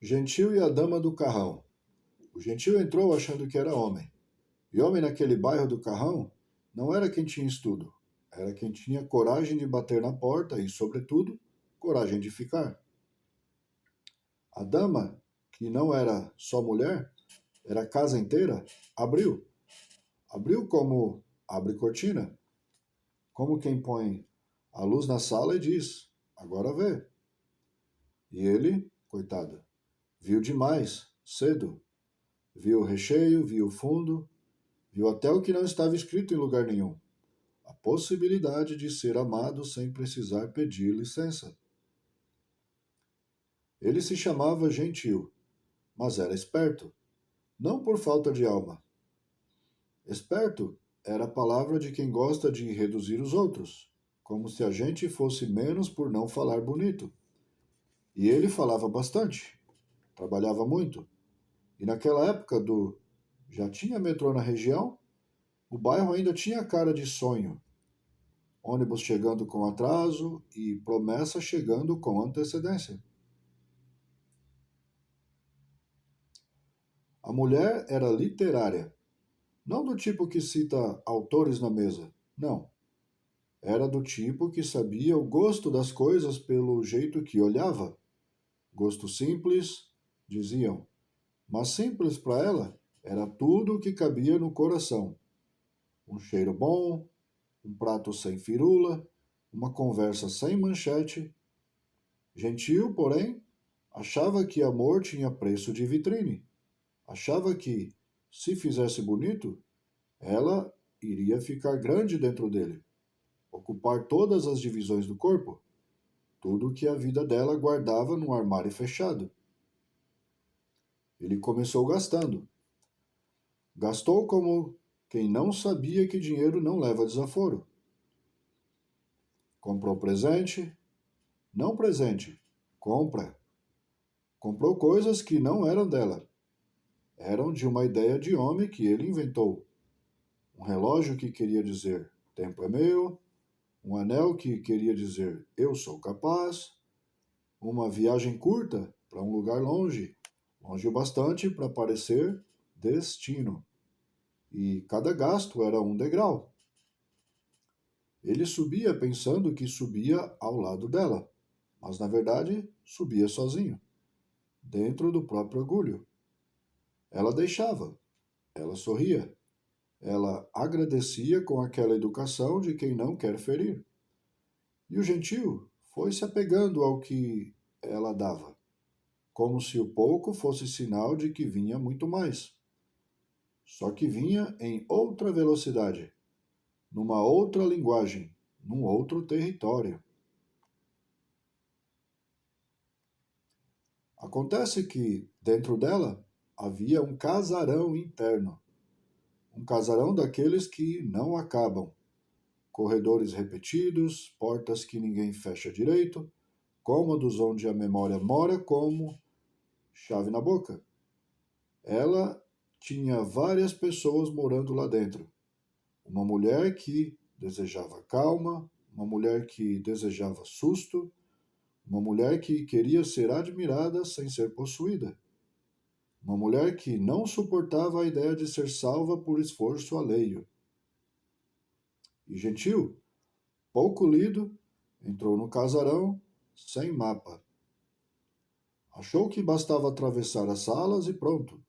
Gentil e a dama do carrão. O gentil entrou achando que era homem. E homem naquele bairro do carrão não era quem tinha estudo, era quem tinha coragem de bater na porta e, sobretudo, coragem de ficar. A dama, que não era só mulher, era a casa inteira, abriu. Abriu como abre cortina, como quem põe a luz na sala e diz: agora vê. E ele, coitado, viu demais, cedo. Viu o recheio, viu o fundo, viu até o que não estava escrito em lugar nenhum: a possibilidade de ser amado sem precisar pedir licença. Ele se chamava gentil, mas era esperto, não por falta de alma. Esperto era a palavra de quem gosta de reduzir os outros, como se a gente fosse menos por não falar bonito. E ele falava bastante, trabalhava muito, e naquela época do já tinha metrô na região, o bairro ainda tinha cara de sonho. Ônibus chegando com atraso e promessa chegando com antecedência. A mulher era literária, não do tipo que cita autores na mesa, não. Era do tipo que sabia o gosto das coisas pelo jeito que olhava. Gosto simples, diziam, mas simples para ela era tudo o que cabia no coração. Um cheiro bom, um prato sem firula, uma conversa sem manchete. Gentil, porém, achava que amor tinha preço de vitrine. Achava que, se fizesse bonito, ela iria ficar grande dentro dele, ocupar todas as divisões do corpo, tudo o que a vida dela guardava num armário fechado. Ele começou gastando. Gastou como quem não sabia que dinheiro não leva desaforo. Comprou presente, não presente, compra. Comprou coisas que não eram dela. Eram de uma ideia de homem que ele inventou. Um relógio que queria dizer tempo é meu, um anel que queria dizer eu sou capaz, uma viagem curta para um lugar longe, longe o bastante para parecer destino. E cada gasto era um degrau. Ele subia pensando que subia ao lado dela, mas na verdade subia sozinho, dentro do próprio orgulho. Ela deixava, ela sorria, ela agradecia com aquela educação de quem não quer ferir. E o gentil foi se apegando ao que ela dava, como se o pouco fosse sinal de que vinha muito mais. Só que vinha em outra velocidade, numa outra linguagem, num outro território. Acontece que, dentro dela, havia um casarão interno. Um casarão daqueles que não acabam. Corredores repetidos, portas que ninguém fecha direito, cômodos onde a memória mora como chave na boca. Ela tinha várias pessoas morando lá dentro. Uma mulher que desejava calma, uma mulher que desejava susto, uma mulher que queria ser admirada sem ser possuída. Uma mulher que não suportava a ideia de ser salva por esforço alheio. E gentil, pouco lido, entrou no casarão sem mapa. Achou que bastava atravessar as salas e pronto.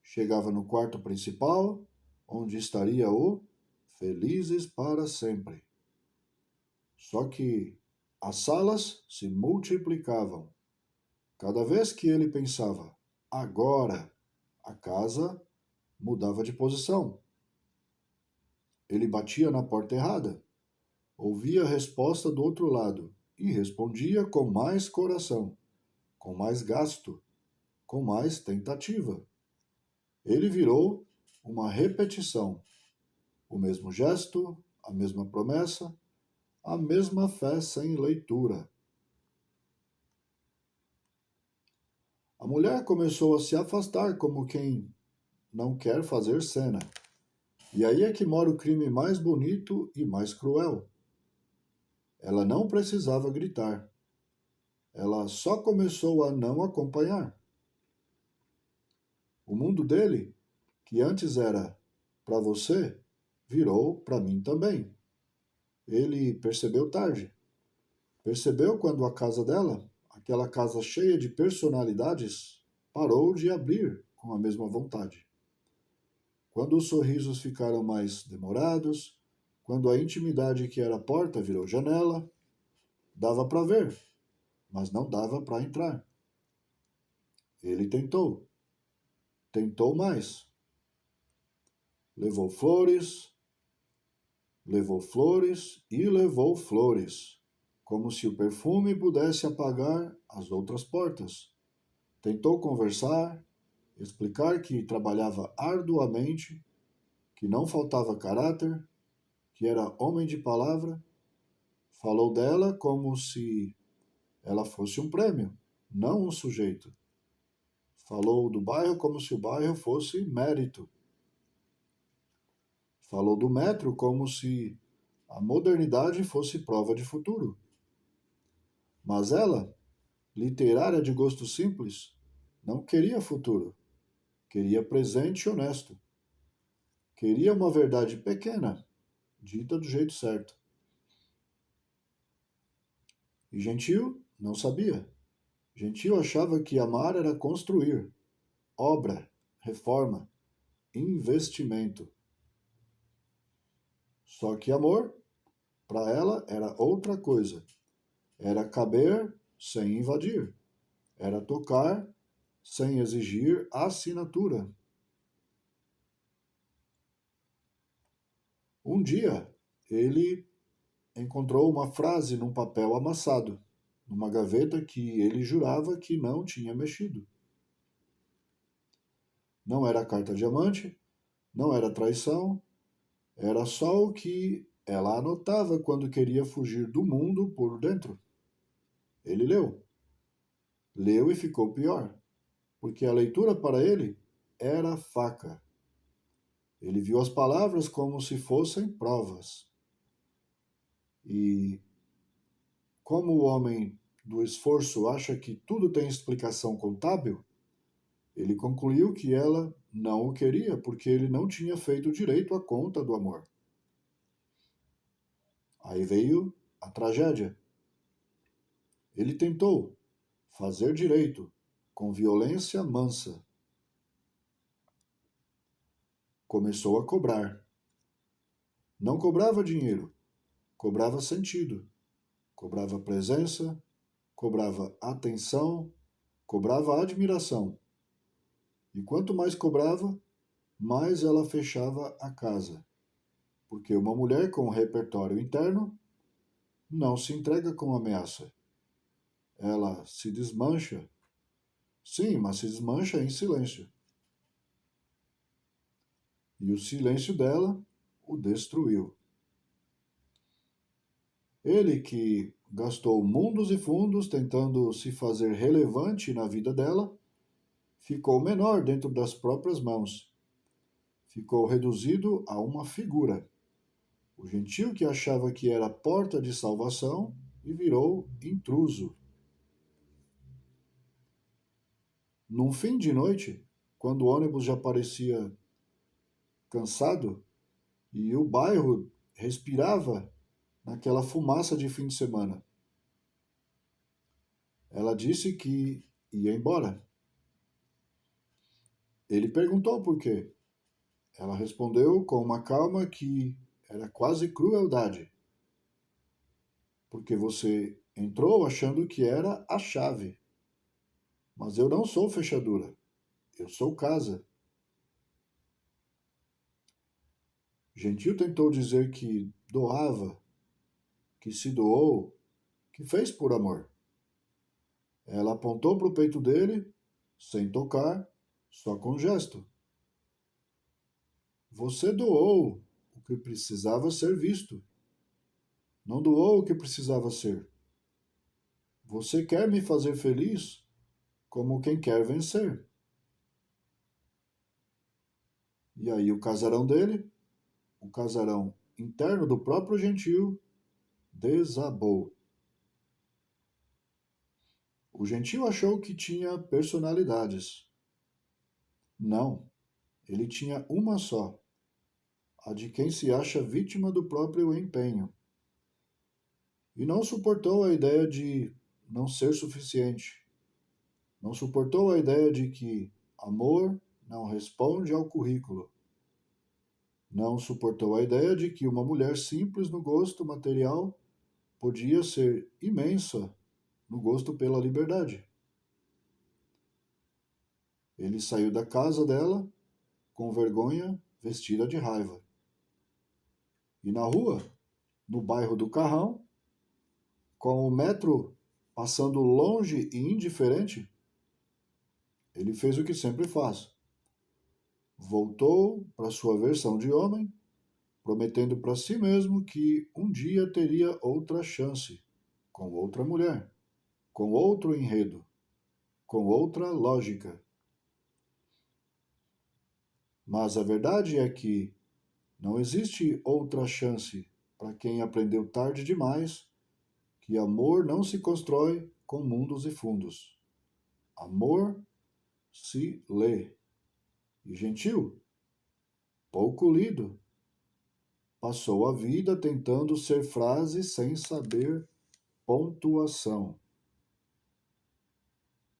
Chegava no quarto principal, onde estaria o Felizes para Sempre. Só que as salas se multiplicavam. Cada vez que ele pensava, agora, a casa mudava de posição. Ele batia na porta errada, ouvia a resposta do outro lado e respondia com mais coração, com mais gasto, com mais tentativa. Ele virou uma repetição, o mesmo gesto, a mesma promessa, a mesma fé sem leitura. A mulher começou a se afastar como quem não quer fazer cena. E aí é que mora o crime mais bonito e mais cruel. Ela não precisava gritar. ela só começou a não acompanhar. O mundo dele, que antes era para você, virou para mim também. Ele percebeu tarde. Percebeu quando a casa dela, aquela casa cheia de personalidades, parou de abrir com a mesma vontade. Quando os sorrisos ficaram mais demorados, quando a intimidade que era porta virou janela, dava para ver, mas não dava para entrar. Ele tentou, tentou mais. Levou flores, levou flores e levou flores, como se o perfume pudesse apagar as outras portas. Tentou conversar, explicar que trabalhava arduamente, que não faltava caráter, que era homem de palavra. Falou dela como se ela fosse um prêmio, não um sujeito. Falou do bairro como se o bairro fosse mérito. Falou do metro como se a modernidade fosse prova de futuro. Mas ela, literária de gosto simples, não queria futuro. Queria presente honesto. Queria uma verdade pequena, dita do jeito certo. E Gentil não sabia. Gentil achava que amar era construir, obra, reforma, investimento. Só que amor, para ela, era outra coisa. Era caber sem invadir. Era tocar sem exigir assinatura. Um dia, ele encontrou uma frase num papel amassado, numa gaveta que ele jurava que não tinha mexido. Não era carta diamante, não era traição, era só o que ela anotava quando queria fugir do mundo por dentro. Ele leu. Leu e ficou pior, porque a leitura para ele era faca. Ele viu as palavras como se fossem provas. E como o homem do esforço acha que tudo tem explicação contábil, ele concluiu que ela não o queria porque ele não tinha feito direito a conta do amor. Aí veio a tragédia. Ele tentou fazer direito com violência mansa. Começou a cobrar. Não cobrava dinheiro, cobrava sentido, cobrava presença, cobrava atenção, cobrava admiração. E quanto mais cobrava, mais ela fechava a casa. Porque uma mulher com repertório interno não se entrega com ameaça. Ela se desmancha. Sim, mas se desmancha em silêncio. E o silêncio dela o destruiu. Ele que gastou mundos e fundos tentando se fazer relevante na vida dela, ficou menor dentro das próprias mãos. Ficou reduzido a uma figura. O gentil que achava que era porta de salvação e virou intruso. Num fim de noite, quando o ônibus já parecia cansado e o bairro respirava naquela fumaça de fim de semana, ela disse que ia embora. Ele perguntou por quê. Ela respondeu com uma calma que era quase crueldade. Porque você entrou achando que era a chave. Mas eu não sou fechadura. Eu sou casa. Gentil tentou dizer que doava, que se doou, que fez por amor. Ela apontou para o peito dele, sem tocar, só com gesto. Você doou o que precisava ser visto. Não doou o que precisava ser. Você quer me fazer feliz como quem quer vencer. E aí o casarão dele, o casarão interno do próprio Gentil, desabou. O gentil achou que tinha personalidades. Não, ele tinha uma só, a de quem se acha vítima do próprio empenho. E não suportou a ideia de não ser suficiente. Não suportou a ideia de que amor não responde ao currículo. Não suportou a ideia de que uma mulher simples no gosto material podia ser imensa no gosto pela liberdade. Ele saiu da casa dela com vergonha, vestida de raiva. E na rua, no bairro do Carrão, com o metro passando longe e indiferente, ele fez o que sempre faz. Voltou para sua versão de homem, prometendo para si mesmo que um dia teria outra chance, com outra mulher, com outro enredo, com outra lógica. Mas a verdade é que não existe outra chance para quem aprendeu tarde demais que amor não se constrói com mundos e fundos. Amor se lê. E gentil, pouco lido, passou a vida tentando ser frase sem saber pontuação.